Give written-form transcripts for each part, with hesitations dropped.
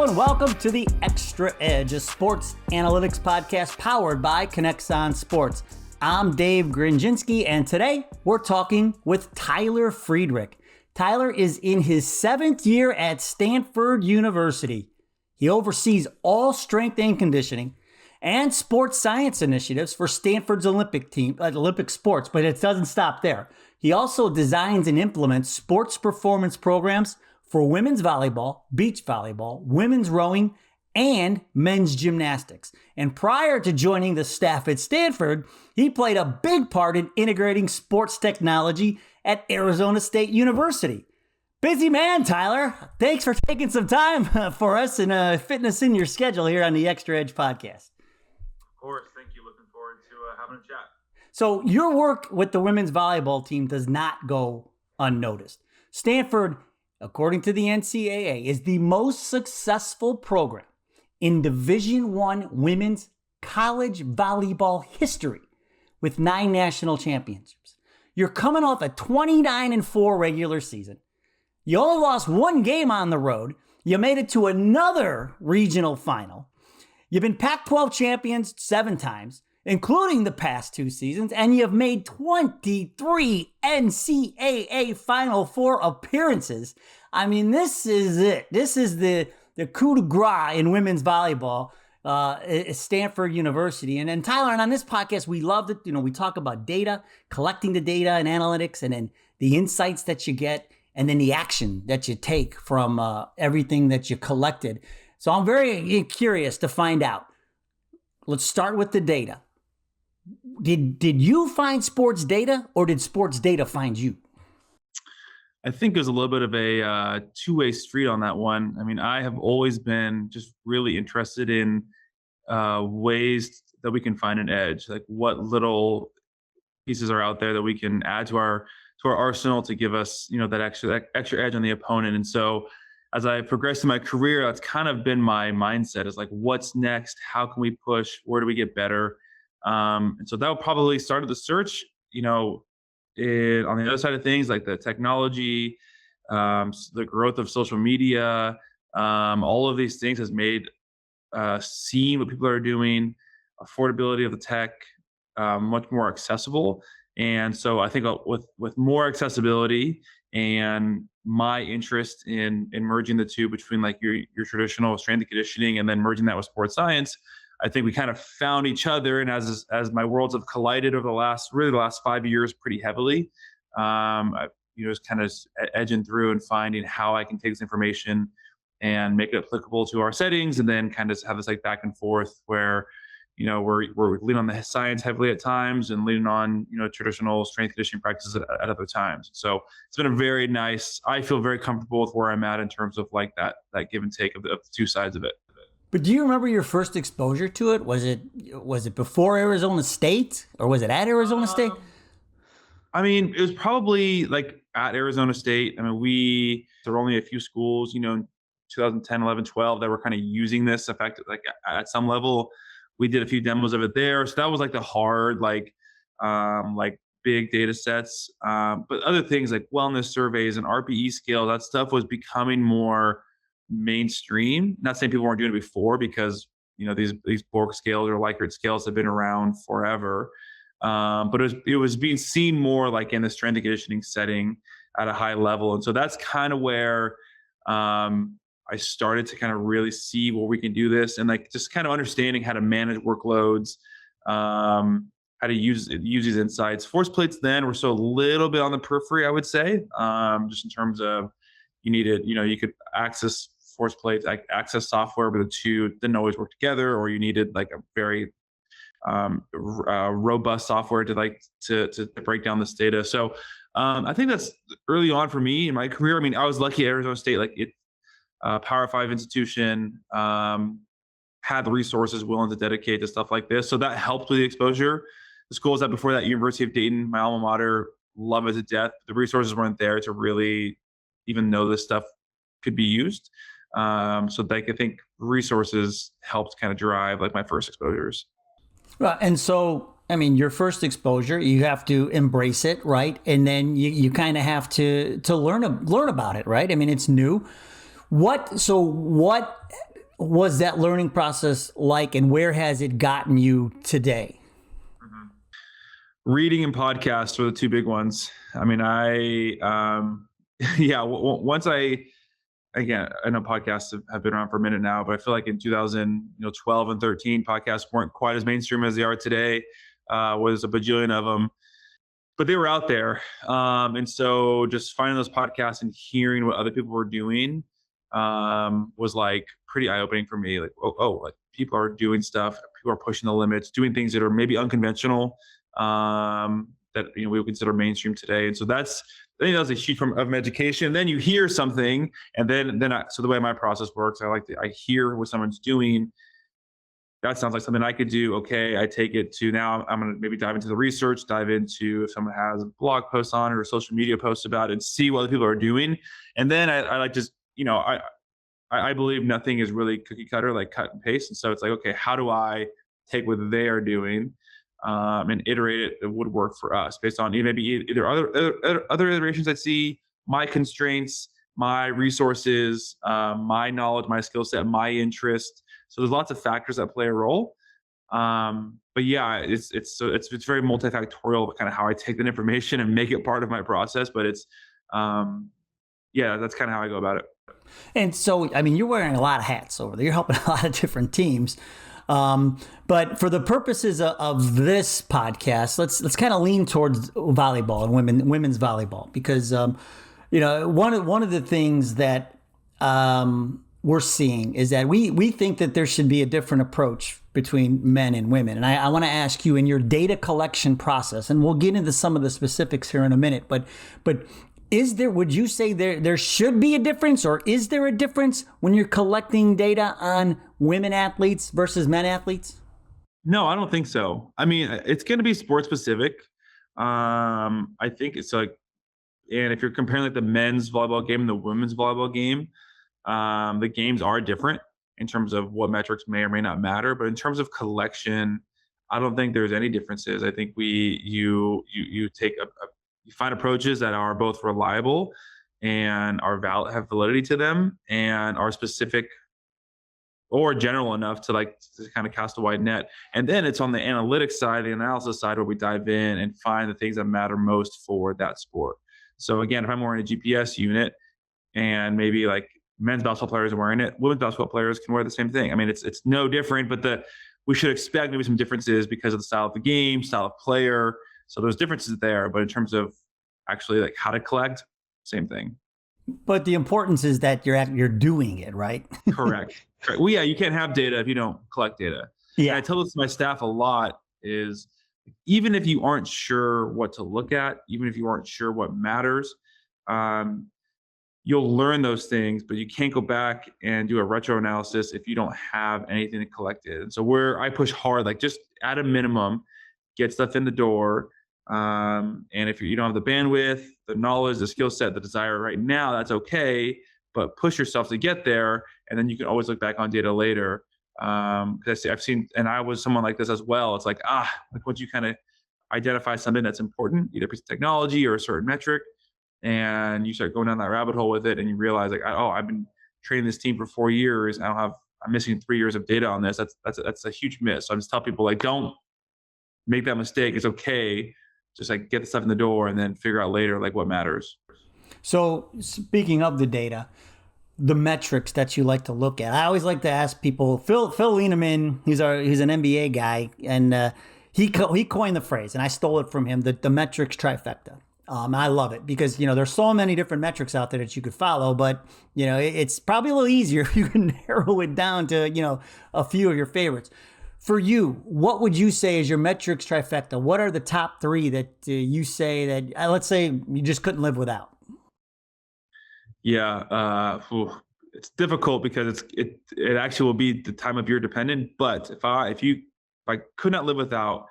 and welcome to the Xtra Edge, a sports analytics podcast powered by KINEXON Sports. I'm Dave Grendzynski, and today we're talking with Tyler Friedrich. Tyler is in his 7th year at Stanford University. He oversees all strength and conditioning and sports science initiatives for Stanford's Olympic team, Olympic sports, but it doesn't stop there. He also designs and implements sports performance programs for women's volleyball, beach volleyball, women's rowing, and men's gymnastics. And prior to joining the staff at Stanford, he played a big part in integrating sports technology at Arizona State University. Busy man, Tyler. Thanks for taking some time for us and fitting us in your schedule here on the Xtra Edge podcast. Of course. Thank you. Looking forward to having a chat. So your work with the women's volleyball team does not go unnoticed. Stanford, according to the NCAA, is the most successful program in Division I women's college volleyball history with 9 national championships. You're coming off a 29-4 regular season. You only lost 1 game on the road. You made it to another regional final. You've been Pac-12 champions 7 times, including the past 2 seasons, and you've made 23 NCAA Final Four appearances. I mean, this is it. This is the coup de grace in women's volleyball at Stanford University. And Tyler, and on this podcast, we love it. We talk about data, collecting the data and analytics, and then the insights that you get, and then the action that you take from everything that you collected. So I'm very curious to find out. Let's start with the data. Did you find sports data, or did sports data find you? I think there's a little bit of a two-way street on that one. I mean, I have always been just really interested in ways that we can find an edge, like what little pieces are out there that we can add to our arsenal to give us, that extra edge on the opponent. And so as I progressed in my career, that's kind of been my mindset, is like, what's next? How can we push? Where do we get better? And so that probably started the search, on the other side of things, like the technology, the growth of social media, all of these things has made seeing what people are doing, affordability of the tech, much more accessible. And so I think with more accessibility and my interest in merging the two between like your traditional strength and conditioning and then merging that with sports science, I think we kind of found each other. And as my worlds have collided over the last 5 years pretty heavily, I was kind of edging through and finding how I can take this information and make it applicable to our settings, and then kind of have this like back and forth where, we're leaning on the science heavily at times and leaning on, traditional strength conditioning practices at other times. So it's been a very nice, I feel very comfortable with where I'm at in terms of like that give and take of the two sides of it. But do you remember your first exposure to it? Was it before Arizona State, or was it at Arizona State? I mean, it was probably like at Arizona State. I mean, there were only a few schools, in 2010, 11, 12 that were kind of using this effect, like at some level. We did a few demos of it there. So that was like the hard, like big data sets. But other things like wellness surveys and RPE scale, that stuff was becoming more mainstream. Not saying people weren't doing it before, because these Borg scales or Likert scales have been around forever, but it was being seen more like in the strength and conditioning setting at a high level. And so that's kind of where I started to kind of really see where we can do this, and like just kind of understanding how to manage workloads, how to use these insights. Force plates then were still a little bit on the periphery, I would say, just in terms of you could access force plates, like access software, but the two didn't always work together, or you needed like a very robust software to break down this data. So I think that's early on for me in my career. I mean, I was lucky at Arizona State, like it, Power 5 institution, had the resources willing to dedicate to stuff like this. So that helped with the exposure. The schools that before that, University of Dayton, my alma mater, love it to death. The resources weren't there to really even know this stuff could be used. So like, I think resources helped kind of drive like my first exposures. Right. And so, I mean, your first exposure, you have to embrace it, right? And then you kind of have to learn about it, right? I mean, it's new. What was that learning process like, and where has it gotten you today? Reading and podcasts were the two big ones. I mean, again, I know podcasts have been around for a minute now, but I feel like in 2012 and 13, podcasts weren't quite as mainstream as they are today. Was a bajillion of them, but they were out there. And so just finding those podcasts and hearing what other people were doing was like pretty eye-opening for me. Like, like people are doing stuff, people are pushing the limits, doing things that are maybe unconventional, that we would consider mainstream today. And so I think that was a huge form of education. Then you hear something, and so the way my process works, I hear what someone's doing. That sounds like something I could do. Okay, I take it to now. I'm going to maybe dive into the research, dive into if someone has a blog post on it or social media posts about it, and see what other people are doing. And then I like just, I believe nothing is really cookie cutter, like cut and paste. And so it's like, okay, how do I take what they are doing and iterate it that would work for us based on maybe either other iterations I see, my constraints, my resources, my knowledge, my skill set, my interest. So there's lots of factors that play a role. But yeah, it's very multifactorial, kind of how I take that information and make it part of my process. But it's that's kind of how I go about it. And so, I mean, you're wearing a lot of hats over there. You're helping a lot of different teams. But for the purposes of this podcast, let's kind of lean towards volleyball and women's volleyball, because one of the things that we're seeing is that we think that there should be a different approach between men and women. And I want to ask you, in your data collection process, and we'll get into some of the specifics here in a minute, but would you say there should be a difference, or is there a difference when you're collecting data on women athletes versus men athletes? No, I don't think so. I mean, it's going to be sport specific. I think it's like, and if you're comparing like the men's volleyball game and the women's volleyball game, the games are different in terms of what metrics may or may not matter. But in terms of collection, I don't think there's any differences. I think you find approaches that are both reliable and have validity to them and are specific or general enough to kind of cast a wide net. And then it's on the analytics side, the analysis side, where we dive in and find the things that matter most for that sport. So again, if I'm wearing a GPS unit and maybe like men's basketball players are wearing it, women's basketball players can wear the same thing. I mean, it's no different, but we should expect maybe some differences because of the style of the game, style of player. So there's differences there, but in terms of actually like how to collect, same thing. But the importance is that you're doing it, right? Correct. Well, yeah, you can't have data if you don't collect data. Yeah. And I tell this to my staff a lot is, even if you aren't sure what to look at, even if you aren't sure what matters, you'll learn those things, but you can't go back and do a retro analysis if you don't have anything collected. And so I push hard, like just at a minimum, get stuff in the door. And if you don't have the bandwidth, the knowledge, the skill set, the desire right now, that's okay, but push yourself to get there. And then you can always look back on data later. Because I've seen, and I was someone like this as well. It's like once you kind of identify something that's important, either a piece of technology or a certain metric, and you start going down that rabbit hole with it, and you realize like, I've been training this team for 4 years. I'm missing 3 years of data on this. That's a huge miss. So I just tell people, like, don't make that mistake. It's okay. Just like get the stuff in the door and then figure out later like what matters. So speaking of the data, the metrics that you like to look at, I always like to ask people. Phil Lieneman, he's an NBA guy, and he coined the phrase, and I stole it from him, the metrics trifecta. I love it because there's so many different metrics out there that you could follow, but it's probably a little easier if you can narrow it down to a few of your favorites. For you, what would you say is your metrics trifecta? What are the top three that you say that, let's say, you just couldn't live without? Yeah, it's difficult because it actually will be the time of year dependent. But if I could not live without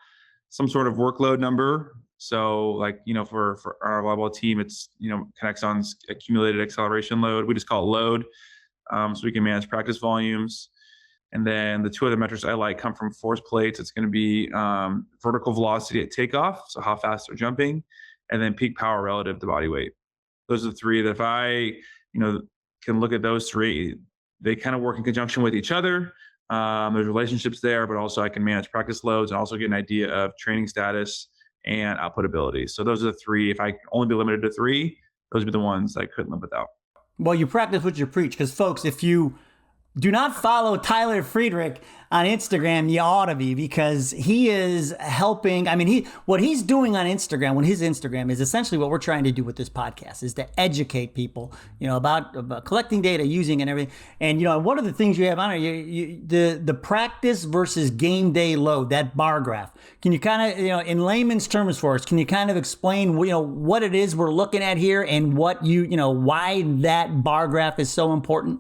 some sort of workload number, so like for our volleyball team, it's KINEXON's accumulated acceleration load. We just call it load, so we can manage practice volumes. And then the two other metrics I like come from force plates. It's going to be vertical velocity at takeoff, so how fast they're jumping, and then peak power relative to body weight. Those are the three that if I, can look at those three, they kind of work in conjunction with each other. There's relationships there, but also I can manage practice loads and also get an idea of training status and output ability. So those are the three. If I can only be limited to three, those would be the ones I couldn't live without. Well, you practice what you preach, because folks, if you do not follow Tyler Friedrich on Instagram, you ought to be, because he is helping. I mean, what he's doing on Instagram, when his Instagram is essentially what we're trying to do with this podcast, is to educate people, about collecting data, using and everything. And, one of the things you have on it, the practice versus game day load, that bar graph. Can you kind of, in layman's terms for us, can you kind of explain, what it is we're looking at here and what why that bar graph is so important?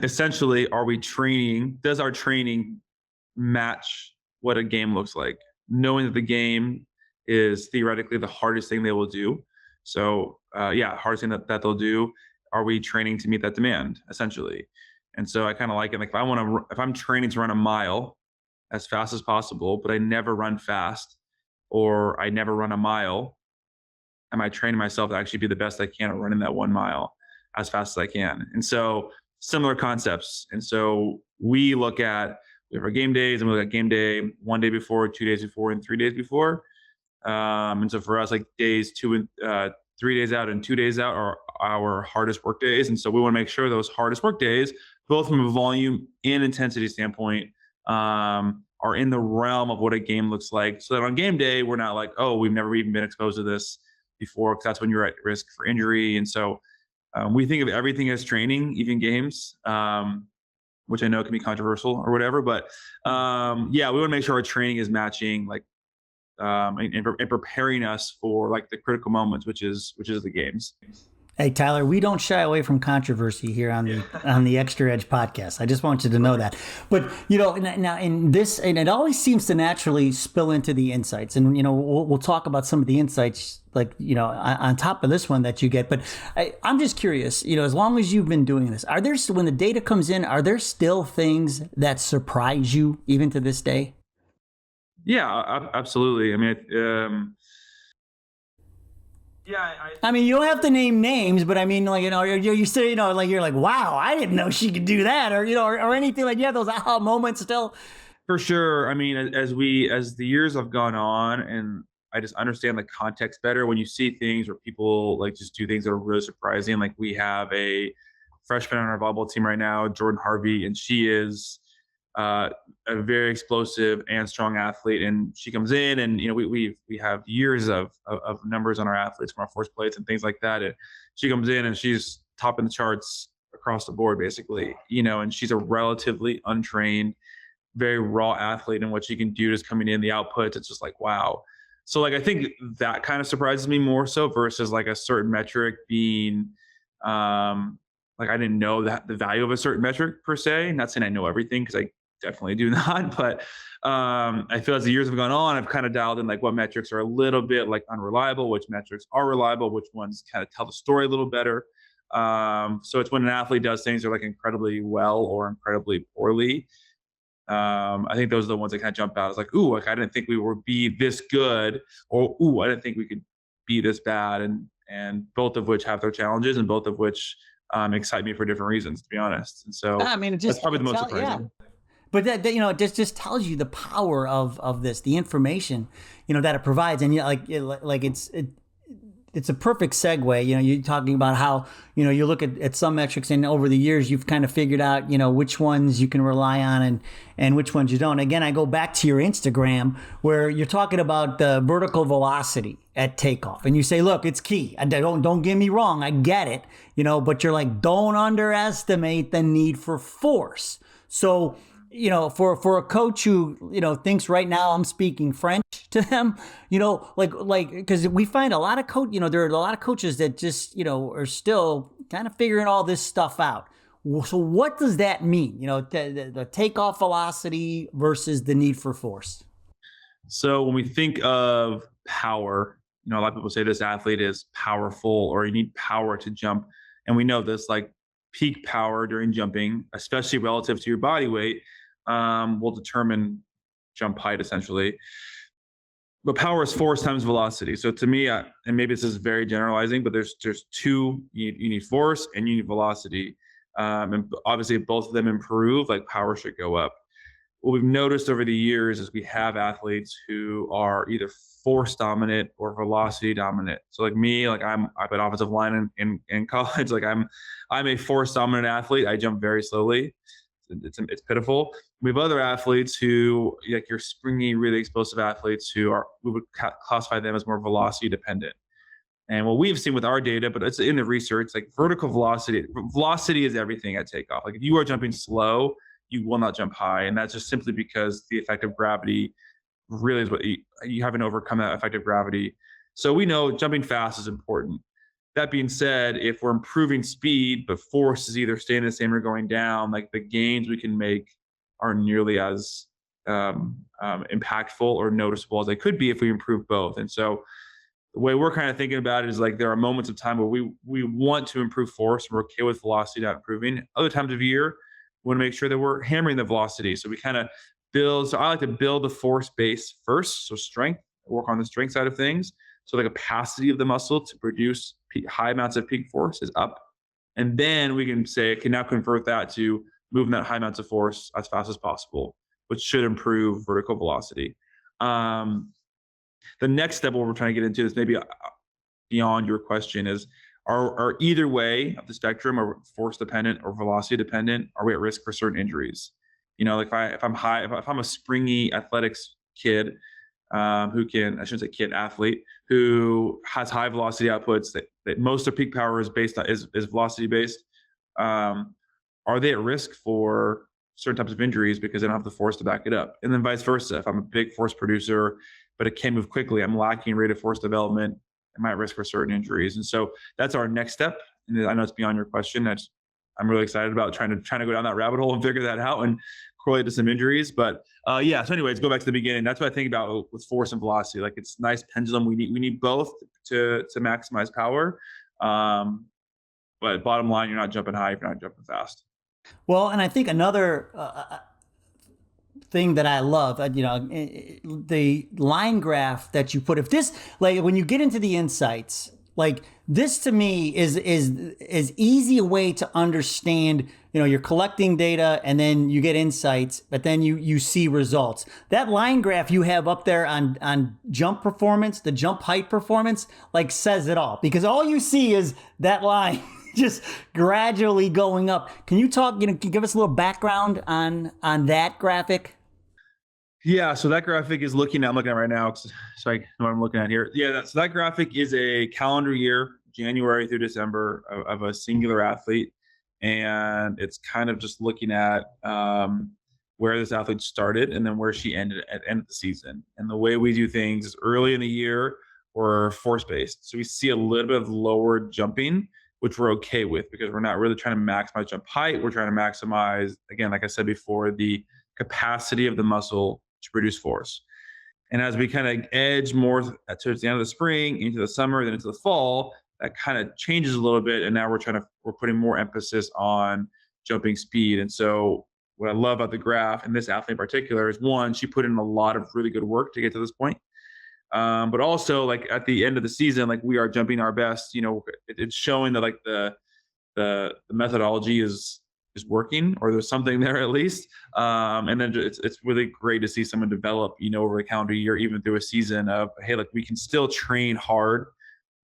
Essentially, does our training match what a game looks like? Knowing that the game is theoretically the hardest thing they will do. So, hardest thing that they'll do. Are we training to meet that demand, essentially? And so I kind of like it. Like if I'm training to run a mile as fast as possible, but I never run fast, or I never run a mile, am I training myself to actually be the best I can at running that 1 mile as fast as I can? And so similar concepts. And so we have our game days, and we look at game day 1 day before, 2 days before, and 3 days before. And so for us, like days 3 days out and 2 days out are our hardest work days. And so we want to make sure those hardest work days, both from a volume and intensity standpoint, are in the realm of what a game looks like. So that on game day, we're not like, oh, we've never even been exposed to this before, because that's when you're at risk for injury. And so we think of everything as training, even games, which I know can be controversial or whatever. But we want to make sure our training is matching, and preparing us for like the critical moments, which is the games. Hey, Tyler, we don't shy away from controversy here on the Xtra Edge podcast. I just want you to know that. But, now in this, and it always seems to naturally spill into the insights. And, we'll talk about some of the insights, on top of this one that you get. But I'm just curious, as long as you've been doing this, when the data comes in, are there still things that surprise you even to this day? Yeah, absolutely. I mean, I mean, you don't have to name names, but I mean, you say, you're like, wow, I didn't know she could do that, or or anything like. You have those aha moments still. For sure. I mean, as the years have gone on, and I just understand the context better, when you see things where people just do things that are really surprising. Like we have a freshman on our volleyball team right now, Jordan Harvey, and she is a very explosive and strong athlete. And she comes in, and we have years of numbers on our athletes from our first place and things like that. And she comes in and she's topping the charts across the board, basically. And she's a relatively untrained, very raw athlete, and what she can do just coming in, the outputs, it's just like, wow. So I think that kind of surprises me more so versus a certain metric being I didn't know that the value of a certain metric per se. Not saying I know everything, because I definitely do not, but I feel as the years have gone on, I've kind of dialed in what metrics are a little bit unreliable, which metrics are reliable, which ones kind of tell the story a little better. So it's when an athlete does things that are incredibly well or incredibly poorly. I think those are the ones that kind of jump out. It's ooh, I didn't think we would be this good, or ooh, I didn't think we could be this bad, and both of which have their challenges, and both of which excite me for different reasons, to be honest. And so that's probably the most surprising. Yeah. But that it just tells you the power of this, the information, that it provides. And it's a perfect segue. You're talking about how, you look at some metrics, and over the years, you've kind of figured out, which ones you can rely on and which ones you don't. Again, I go back to your Instagram, where you're talking about the vertical velocity at takeoff. And you say, look, it's key. Don't get me wrong. I get it, but you're like, don't underestimate the need for force. So, for a coach who, thinks right now I'm speaking French to them, because we find a lot of there are a lot of coaches that just, are still kind of figuring all this stuff out. So what does that mean? The takeoff velocity versus the need for force. So when we think of power, a lot of people say this athlete is powerful, or you need power to jump. And we know this, peak power during jumping, especially relative to your body weight, will determine jump height, essentially. But power is force times velocity. So to me, and maybe this is very generalizing, but there's two: you need force and you need velocity. And obviously, if both of them improve, like power should go up. What we've noticed over the years is we have athletes who are either force dominant or velocity dominant. So like me, like I played offensive line in college. Like I'm a force dominant athlete. I jump very slowly. It's pitiful. We have other athletes who, like your springy, really explosive athletes we would classify them as more velocity dependent. And what we've seen with our data, but it's in the research, like vertical velocity is everything at takeoff. Like if you are jumping slow, you will not jump high. And that's just simply because the effect of gravity really is what you haven't overcome that effect of gravity. So we know jumping fast is important. That being said, if we're improving speed, but force is either staying the same or going down, like the gains we can make aren't nearly as impactful or noticeable as they could be if we improve both. And so the way we're kind of thinking about it is like there are moments of time where we want to improve force and we're okay with velocity not improving. Other times of year, we want to make sure that we're hammering the velocity. So we kind of build. So I like to build the force base first. So strength, work on the strength side of things. So the capacity of the muscle to produce high amounts of peak force is up. And then we can say, okay, now convert that to moving that high amounts of force as fast as possible, which should improve vertical velocity. The next step, what we're trying to get into is maybe beyond your question is, are either way of the spectrum, or force dependent or velocity dependent, are we at risk for certain injuries? You know, like if I'm a springy athletics kid, athlete who has high velocity outputs that most of peak power is based on is velocity based. Are they at risk for certain types of injuries because they don't have the force to back it up? And then vice versa. If I'm a big force producer, but it can't move quickly, I'm lacking rate of force development, am I at risk for certain injuries? And so that's our next step. And I know it's beyond your question. I'm really excited about trying to go down that rabbit hole and figure that out and correlate to some injuries. But so anyways, go back to the beginning. That's what I think about with force and velocity. Like it's nice pendulum. We need both to maximize power. But bottom line, you're not jumping high if you're not jumping fast. Well, and I think another thing that I love, the line graph that you put, if this, like when you get into the insights, like this to me is easy a way to understand, you're collecting data and then you get insights, but then you see results. That line graph you have up there on jump performance, the jump height performance, like says it all, because all you see is that line just gradually going up. Can you talk, can you give us a little background on that graphic? Yeah, so that graphic is I'm looking at it right now, so I know what I'm looking at here. Yeah, so that graphic is a calendar year, January through December of a singular athlete. And it's kind of just looking at where this athlete started and then where she ended at the end of the season. And the way we do things is early in the year, we're force-based. So we see a little bit of lower jumping, which we're okay with because we're not really trying to maximize jump height. We're trying to maximize, again, like I said before, the capacity of the muscle to produce force. And as we kind of edge more towards the end of the spring, into the summer, then into the fall, that kind of changes a little bit. And now we're putting more emphasis on jumping speed. And so what I love about the graph, and this athlete in particular, is one, she put in a lot of really good work to get to this point. But also like at the end of the season, like we are jumping our best, it's showing that like the methodology is working, or there's something there at least. And then it's really great to see someone develop, over a calendar year, even through a season of, hey, like we can still train hard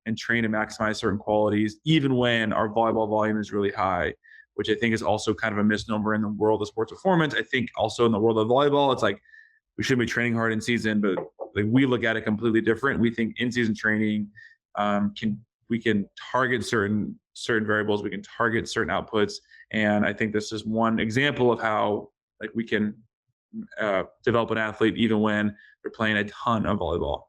and train to maximize certain qualities, even when our volleyball volume is really high, which I think is also kind of a misnomer in the world of sports performance. I think also in the world of volleyball, it's like, we shouldn't be training hard in season, but like we look at it completely different. We think in-season training we can target certain variables, we can target certain outputs, and I think this is one example of how like we can develop an athlete even when they're playing a ton of volleyball.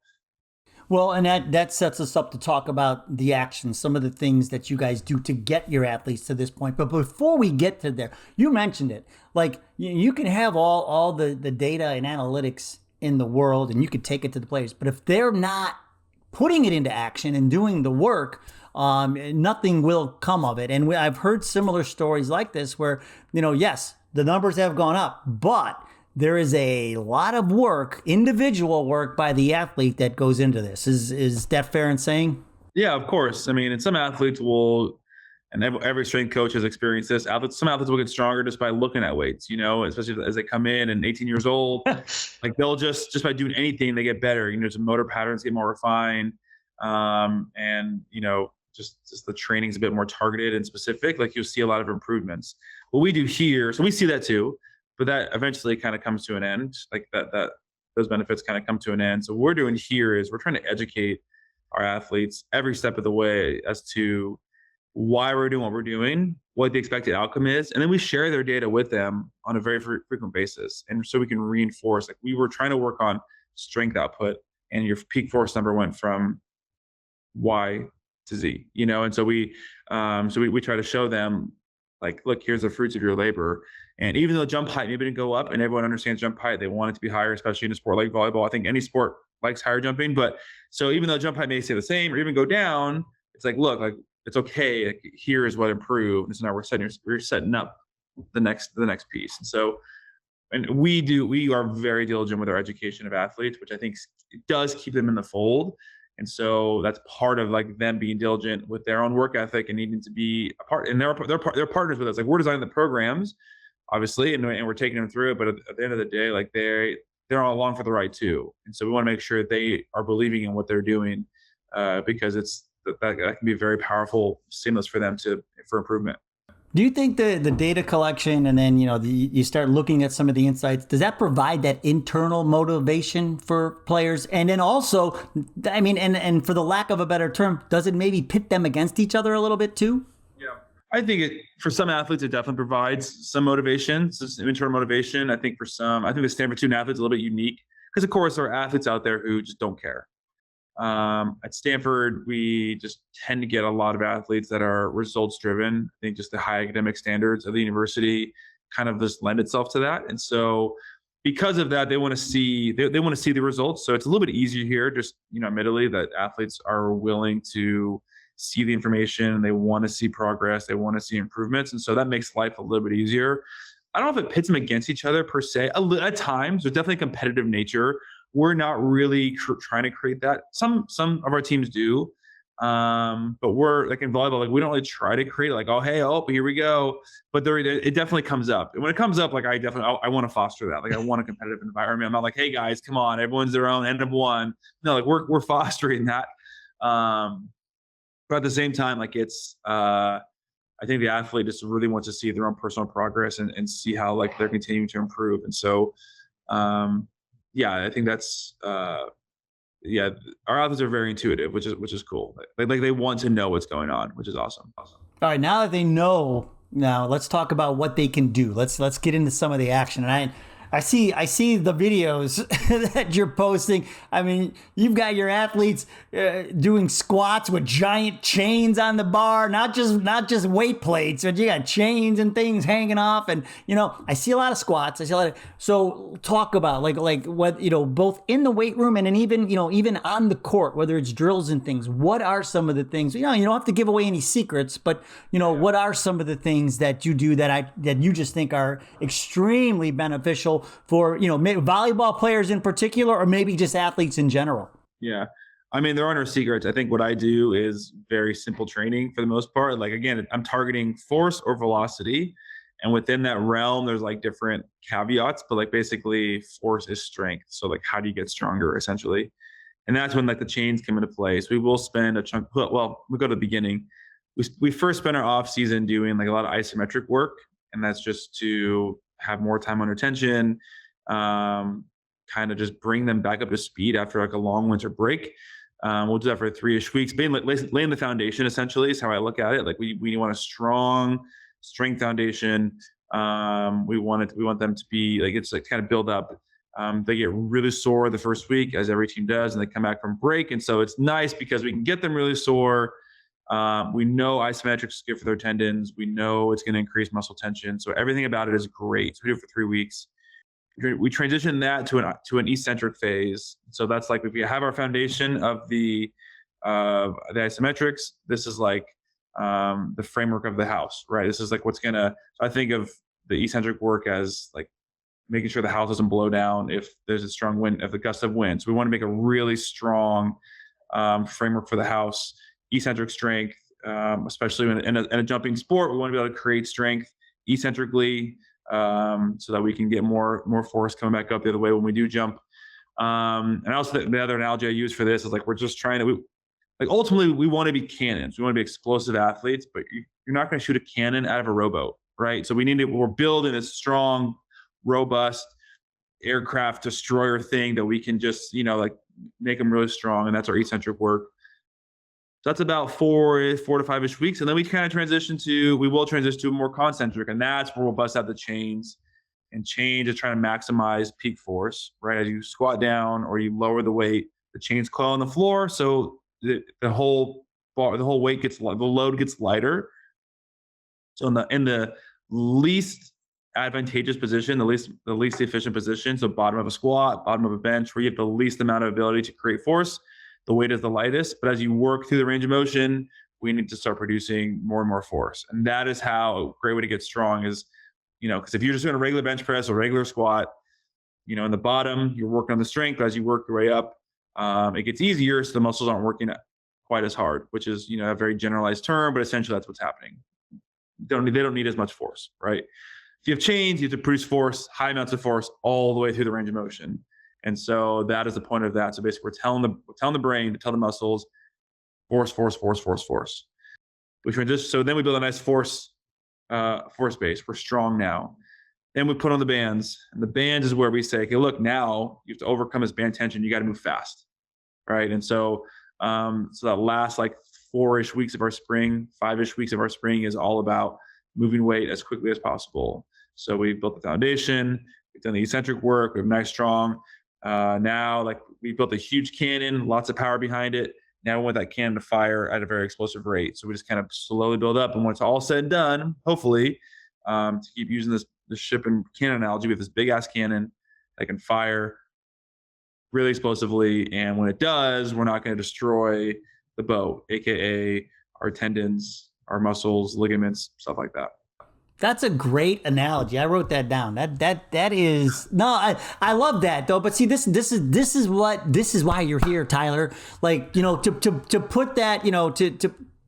Well, and that sets us up to talk about the actions, some of the things that you guys do to get your athletes to this point. But before we get to there, you mentioned it. Like you can have all the data and analytics in the world, and you could take it to the players. But if they're not putting it into action and doing the work, nothing will come of it. And I've heard similar stories like this where, yes, the numbers have gone up, but there is a lot of work, individual work by the athlete that goes into this. Is that fair in saying? Yeah, of course. I mean, and some athletes will and every strength coach has experienced this. Some athletes will get stronger just by looking at weights, especially as they come in and 18 years old, like they'll just by doing anything, they get better. Some motor patterns get more refined. And just the training's a bit more targeted and specific. Like you'll see a lot of improvements. What we do here, so we see that too, but that eventually kind of comes to an end. Like that those benefits kind of come to an end. So what we're doing here is we're trying to educate our athletes every step of the way as to why we're doing what we're doing, what the expected outcome is, and then we share their data with them on a very frequent basis. And so we can reinforce, like we were trying to work on strength output, and your peak force number went from Y to Z, and so we try to show them, like, look, here's the fruits of your labor. And even though jump height maybe didn't go up, and everyone understands jump height, they want it to be higher, especially in a sport like volleyball. I think any sport likes higher jumping, but so even though jump height may stay the same or even go down, it's like, look, like it's okay. Like, here is what improved. And so now we're setting up the next piece. And so, and we are very diligent with our education of athletes, which I think does keep them in the fold. And so that's part of like them being diligent with their own work ethic and needing to be a part. And they're partners with us. Like, we're designing the programs, obviously, and we're taking them through it. But at the end of the day, like they're all along for the ride too. And so we want to make sure they are believing in what they're doing, because that can be very powerful stimulus for them for improvement. Do you think the data collection and then, you start looking at some of the insights, does that provide that internal motivation for players? And then also, I mean, and for the lack of a better term, does it maybe pit them against each other a little bit too? Yeah, I think for some athletes, it definitely provides some motivation, some internal motivation. I think the Stanford student athletes are a little bit unique because, of course, there are athletes out there who just don't care. At Stanford, we just tend to get a lot of athletes that are results driven. I think just the high academic standards of the university kind of just lend itself to that. And so because of that, they want to see the results. So it's a little bit easier here, just, admittedly, that athletes are willing to see the information. They want to see progress. They want to see improvements. And so that makes life a little bit easier. I don't know if it pits them against each other per se. At times, there's definitely a competitive nature. We're not really trying to create that. Some of our teams do, but we're like in volleyball, like we don't really try to create like, here we go. But it definitely comes up. And when it comes up, like I want to foster that. Like I want a competitive environment. I'm not like, hey guys, come on, everyone's their own end of one. No, like we're fostering that. But at the same time, like I think the athlete just really wants to see their own personal progress and see how like they're continuing to improve. And so, yeah, I think that's our athletes are very intuitive, which is cool. Like they want to know what's going on, which is awesome. All right, now that they know, now let's talk about what they can do. Let's get into some of the action. And I see the videos that you're posting. I mean, you've got your athletes doing squats with giant chains on the bar, not just weight plates, but you got chains and things hanging off. And I see a lot of squats. So talk about like what both in the weight room and then even on the court, whether it's drills and things. What are some of the things? You don't have to give away any secrets, but what are some of the things that you do that you just think are extremely beneficial for volleyball players in particular, or maybe just athletes in general? Yeah, I mean, there are no secrets. I think what I do is very simple training for the most part. Like, again, I'm targeting force or velocity, and within that realm, there's like different caveats. But like basically, force is strength. So like, how do you get stronger, essentially? And that's when like the chains come into play. So we will spend a chunk. Well, we go to the beginning. We first spend our off season doing like a lot of isometric work, and that's just to have more time under tension, kind of just bring them back up to speed after like a long winter break. We'll do that for 3-ish weeks, laying the foundation, essentially, is how I look at it. Like we want a strong strength foundation. We want them to be like, it's like kind of build up. They get really sore the first week, as every team does, and they come back from break. And so it's nice because we can get them really sore. We know isometrics is good for their tendons. We know it's going to increase muscle tension. So everything about it is great. So we do it for 3 weeks. We transition that to an eccentric phase. So that's like, if we have our foundation of the isometrics, this is like the framework of the house, right? This is like I think of the eccentric work as like making sure the house doesn't blow down if there's a strong wind, if a gust of wind. So we want to make a really strong framework for the house. Eccentric strength especially in a jumping sport. We want to be able to create strength eccentrically, so that we can get more force coming back up the other way when we do jump. And also the other analogy I use for this is like, we're just trying to, ultimately we want to be cannons. We want to be explosive athletes, but you're not going to shoot a cannon out of a rowboat, right? So we're building a strong, robust aircraft destroyer thing that we can just, make them really strong. And that's our eccentric work. So that's about 4 to 5-ish weeks. And then we kind of transition to a more concentric. And that's where we'll bust out the chains. And change is trying to maximize peak force, right? As you squat down or you lower the weight, the chains coil on the floor. So the whole weight the load gets lighter. So in the least advantageous position, the least efficient position, so bottom of a squat, bottom of a bench, where you have the least amount of ability to create force, the weight is the lightest. But as you work through the range of motion, we need to start producing more and more force. And that is how a great way to get strong is, because if you're just doing a regular bench press or regular squat, in the bottom, you're working on the strength. But as you work your way up, it gets easier, so the muscles aren't working quite as hard, which is, a very generalized term, but essentially that's what's happening. They don't need as much force, right? If you have chains, you have to produce force, high amounts of force all the way through the range of motion. And so that is the point of that. So basically we're telling the brain to tell the muscles, force. So then we build a nice force base. We're strong now. Then we put on the bands. And the bands is where we say, okay, look, now you have to overcome this band tension. You got to move fast, right? And so that last 4-ish weeks of our spring, 5-ish weeks of our spring is all about moving weight as quickly as possible. So we've built the foundation, we've done the eccentric work, we have nice strong. Now, we built a huge cannon, lots of power behind it. Now we want that cannon to fire at a very explosive rate. So we just kind of slowly build up. And when it's all said and done, hopefully, to keep using this ship and cannon analogy, we have this big ass cannon that can fire really explosively. And when it does, we're not going to destroy the boat, AKA our tendons, our muscles, ligaments, stuff like that. That's a great analogy. I wrote that down. That is I love that though. But see, this is why you're here, Tyler. To put that,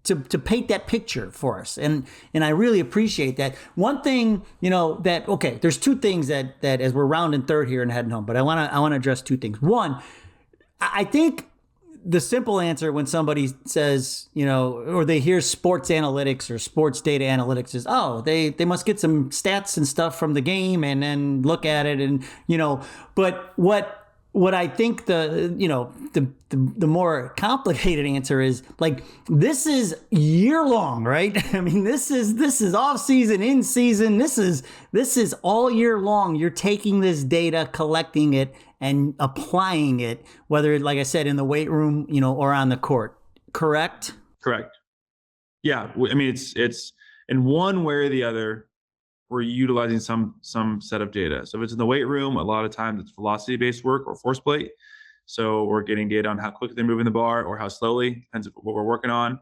to paint that picture for us, and I really appreciate that. One thing, there's two things that as we're rounding third here and heading home, but I want to address two things. One, I think the simple answer when somebody says, or they hear sports analytics or sports data analytics is, they must get some stats and stuff from the game and then look at it. And, but what I think the more complicated answer is this is year long, right? I mean, this is off season, in season. This is all year long. You're taking this data, collecting it, and applying it, whether, like I said, in the weight room, or on the court. Correct? Correct. Yeah. I mean, it's in one way or the other, we're utilizing some set of data. So if it's in the weight room, a lot of times it's velocity-based work or force plate. So we're getting data on how quickly they're moving the bar or how slowly, depends on what we're working on.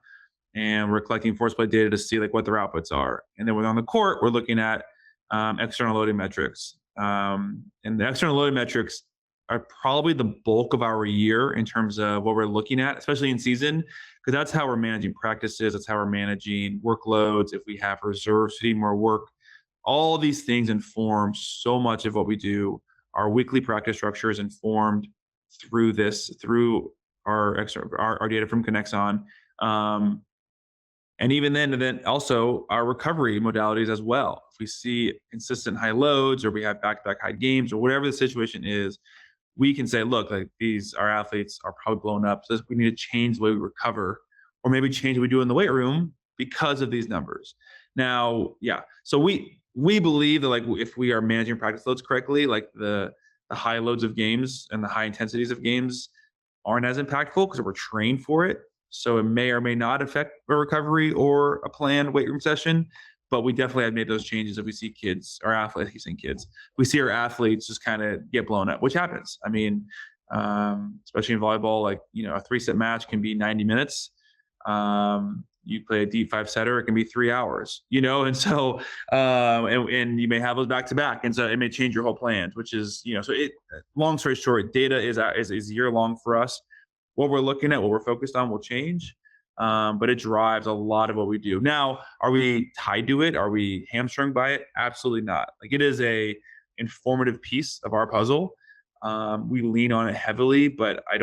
And we're collecting force plate data to see what their outputs are. And then when on the court, we're looking at external loading metrics. And the external loading metrics are probably the bulk of our year in terms of what we're looking at, especially in season, because that's how we're managing practices. That's how we're managing workloads. If we have reserves to do more work, all these things inform so much of what we do. Our weekly practice structure is informed through our data from KINEXON. And even then also our recovery modalities as well. If we see consistent high loads or we have back-to-back high games or whatever the situation is, we can say, look, our athletes are probably blown up. So we need to change the way we recover, or maybe change what we do in the weight room because of these numbers. Now, yeah. So we believe that if we are managing practice loads correctly, the high loads of games and the high intensities of games aren't as impactful because we're trained for it. So it may or may not affect a recovery or a planned weight room session. But we definitely have made those changes if we see we see our athletes just kind of get blown up, which happens. I mean, especially in volleyball, a 3-set match can be 90 minutes. You play a deep 5-setter, it can be 3 hours, and so, and you may have those back to back. And so it may change your whole plans, which is, long story short, data is year long for us. What we're looking at, what we're focused on will change. but it drives a lot of what we do. Now, are we tied to it? Are we hamstrung by it? Absolutely not. Like, it is a informative piece of our puzzle. We lean on it heavily, but I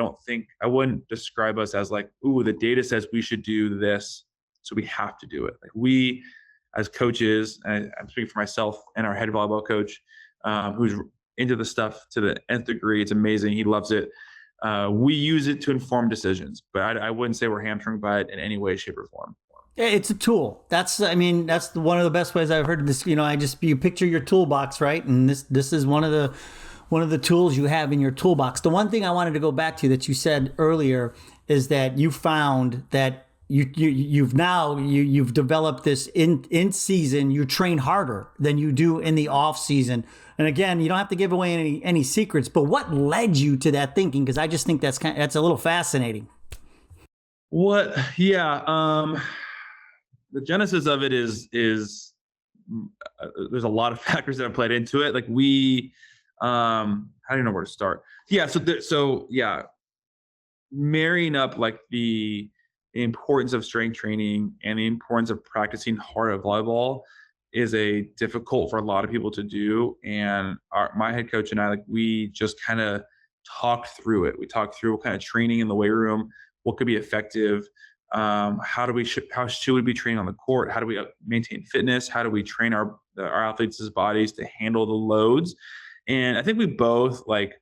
wouldn't describe us as like, ooh, the data says we should do this, so we have to do it. Like, we, as coaches, and I'm speaking for myself and our head volleyball coach, who's into the stuff to the nth degree. It's amazing. He loves it. We use it to inform decisions, but I wouldn't say we're hamstrung by it in any way, shape, or form. It's a tool. That's one of the best ways I've heard this. You picture your toolbox, right? And this is one of the tools you have in your toolbox. The one thing I wanted to go back to that you said earlier is that you found that you've developed this in season. You train harder than you do in the off season. And again, you don't have to give away any secrets, but what led you to that thinking? Because I just think that's a little fascinating. The genesis of it is there's a lot of factors that have played into it. Like, we, I don't know where to start. Yeah. So marrying up like the importance of strength training and the importance of practicing hard at volleyball is difficult for a lot of people to do. And my head coach and I, like, we just kind of talked through it. We talked through what kind of training in the weight room, what could be effective. How should we be training on the court? How do we maintain fitness? How do we train our athletes' bodies to handle the loads? And I think we both like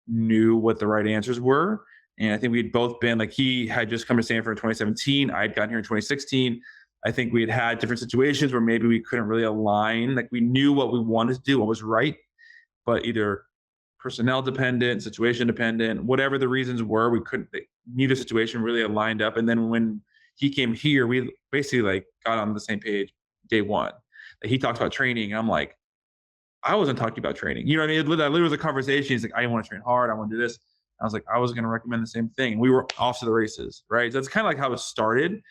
knew what the right answers were. And I think we'd both been like, he had just come to Stanford in 2017. I had gotten here in 2016. I think we had different situations where maybe we couldn't really align. Like, we knew what we wanted to do, what was right, but either personnel dependent, situation dependent, whatever the reasons were, neither situation really aligned up. And then when he came here, we basically like got on the same page day one. Like, he talked about training. I'm like, I wasn't talking about training. You know what I mean? It literally was a conversation. He's like, I want to train hard. I want to do this. I was like, I was going to recommend the same thing. And we were off to the races, right? So that's kind of like how it started.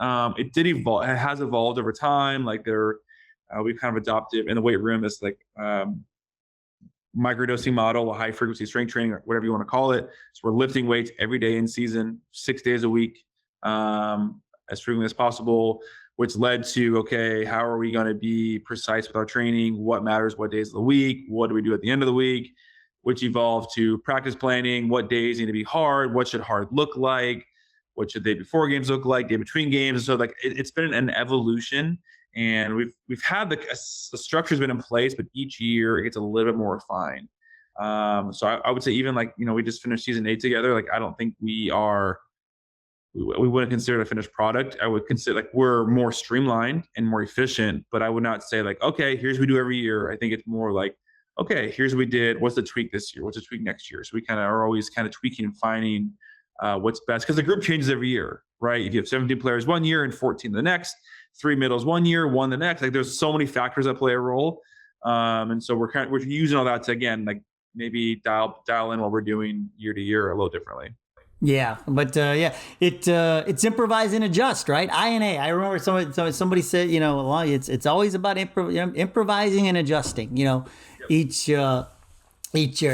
It did evolve. It has evolved over time. Like, we've kind of adopted in the weight room this like microdosing model, a high frequency strength training, or whatever you want to call it. So we're lifting weights every day in season, 6 days a week, as frequently as possible, which led to, okay, how are we going to be precise with our training? What matters? What days of the week? What do we do at the end of the week? Which evolved to practice planning. What days need to be hard? What should hard look like? What should day before games look like? Day between games? And so like it's been an evolution, and we've had the structure's been in place, but each year it gets a little bit more refined. So I would say, even like, we just finished season 8 together. Like, I don't think we wouldn't consider it a finished product. I would consider like we're more streamlined and more efficient, but I would not say like, okay, here's what we do every year. I think it's more like, okay, here's what we did. What's the tweak this year? What's the tweak next year? So we kind of are always kind of tweaking and finding what's best, because the group changes every year, right? If you have 17 players one year and 14 the next, 3 middles one year, 1 the next, like there's so many factors that play a role. And so we're using all that to, again, like maybe dial in what we're doing year to year a little differently. Yeah, but it's improvise and adjust, right? I&A. I remember somebody said, well, it's always about improvising and adjusting. Each year.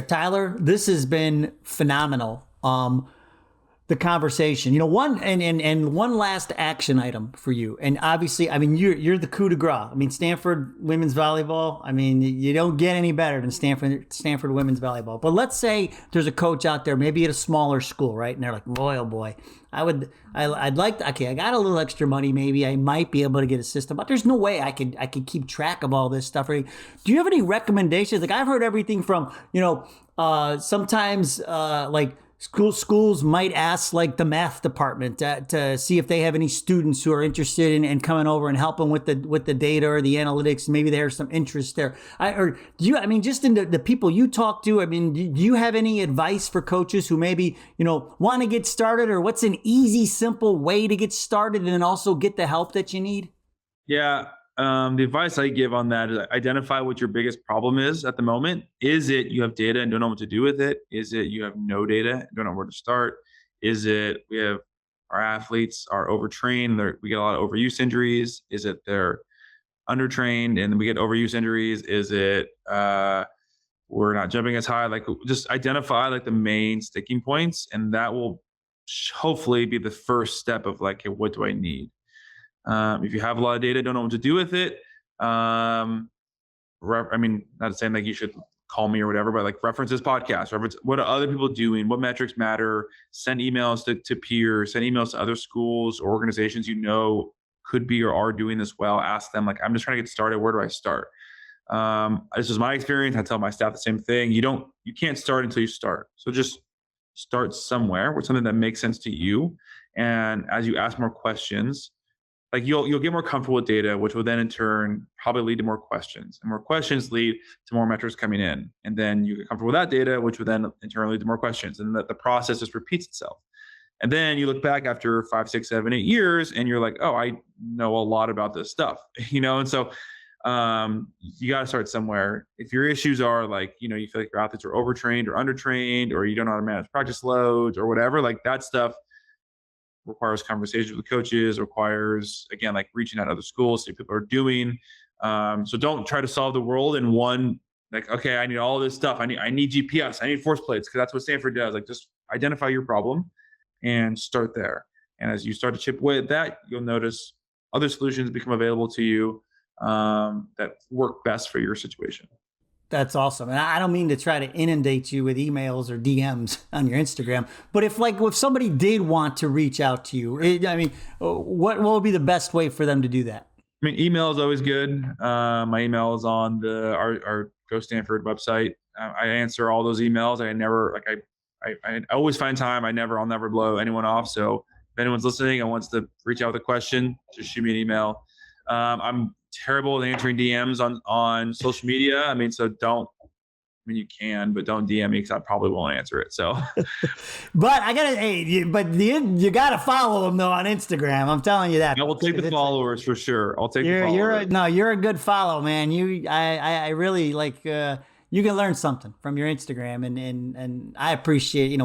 Tyler, this has been phenomenal. The conversation, one last action item for you. And obviously, I mean, you're the coup de grace. I mean, Stanford women's volleyball. I mean, you don't get any better than Stanford women's volleyball. But let's say there's a coach out there, maybe at a smaller school, right? And they're like, boy, oh boy, I'd like to, okay, I got a little extra money. Maybe I might be able to get a system, but there's no way I could keep track of all this stuff. Right? Do you have any recommendations? Like, I've heard everything from, sometimes like, Schools might ask like the math department to see if they have any students who are interested in coming over and helping with the data or the analytics. Maybe there's some interest there. Just in the people you talk to, I mean, do you have any advice for coaches who maybe, want to get started, or what's an easy, simple way to get started and then also get the help that you need? Yeah. The advice I give on that is identify what your biggest problem is at the moment. Is it you have data and don't know what to do with it? Is it you have no data and don't know where to start? Is it we have our athletes are overtrained, we get a lot of overuse injuries? Is it they're undertrained and we get overuse injuries? Is it we're not jumping as high? Like, just identify like the main sticking points, and that will hopefully be the first step of like, hey, what do I need? If you have a lot of data, don't know what to do with it. I mean, not saying like you should call me or whatever, but like reference this podcast, reference what are other people doing, what metrics matter, send emails to peers, send emails to other schools or organizations could be or are doing this well. Ask them, like, I'm just trying to get started. Where do I start? This is my experience. I tell my staff the same thing. You can't start until you start. So just start somewhere with something that makes sense to you. And as you ask more questions, like you'll get more comfortable with data, which will then in turn probably lead to more questions, and more questions lead to more metrics coming in. And then you get comfortable with that data, which will then in turn lead to more questions. And the process just repeats itself. And then you look back after 5, 6, 7, 8 years and you're like, oh, I know a lot about this stuff, And so you got to start somewhere. If your issues are like, you feel like your athletes are overtrained or undertrained, or you don't know how to manage practice loads or whatever, like that stuff requires conversations with coaches, requires, again, like reaching out to other schools, see what people are doing. So don't try to solve the world in one, like, okay, I need all this stuff. I need GPS. I need force plates, because that's what Stanford does. Like, just identify your problem and start there. And as you start to chip away at that, you'll notice other solutions become available to you that work best for your situation. That's awesome. And I don't mean to try to inundate you with emails or DMs on your Instagram, but if somebody did want to reach out to you, what would be the best way for them to do that? I mean, email is always good. My email is on our Go Stanford website. I answer all those emails. I always find time. I'll never blow anyone off. So if anyone's listening and wants to reach out with a question, just shoot me an email. I'm terrible at answering DMs on social media. You can, but don't DM me, because I probably won't answer it. So, but you gotta follow them though on Instagram. I'm telling you that. I will take the followers for sure. I'll take the followers. You're a good follow, man. I really like. You can learn something from your Instagram, and I appreciate,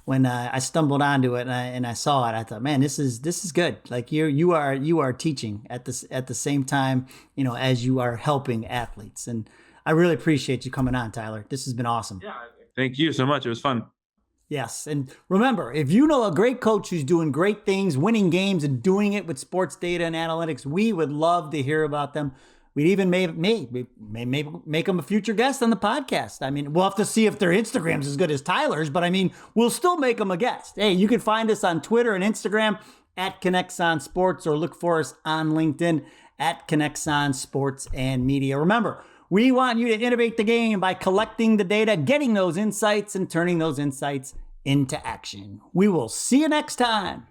when I stumbled onto it and I saw it, I thought, man, this is good. Like you are teaching at the same time, as you are helping athletes. And I really appreciate you coming on, Tyler. This has been awesome. Yeah, thank you so much. It was fun. Yes. And remember, if you know a great coach who's doing great things, winning games and doing it with sports data and analytics, we would love to hear about them. We'd even may make them a future guest on the podcast. I mean, we'll have to see if their Instagram's as good as Tyler's, but we'll still make them a guest. Hey, you can find us on Twitter and Instagram at KINEXON Sports, or look for us on LinkedIn at KINEXON Sports and Media. Remember, we want you to innovate the game by collecting the data, getting those insights, and turning those insights into action. We will see you next time.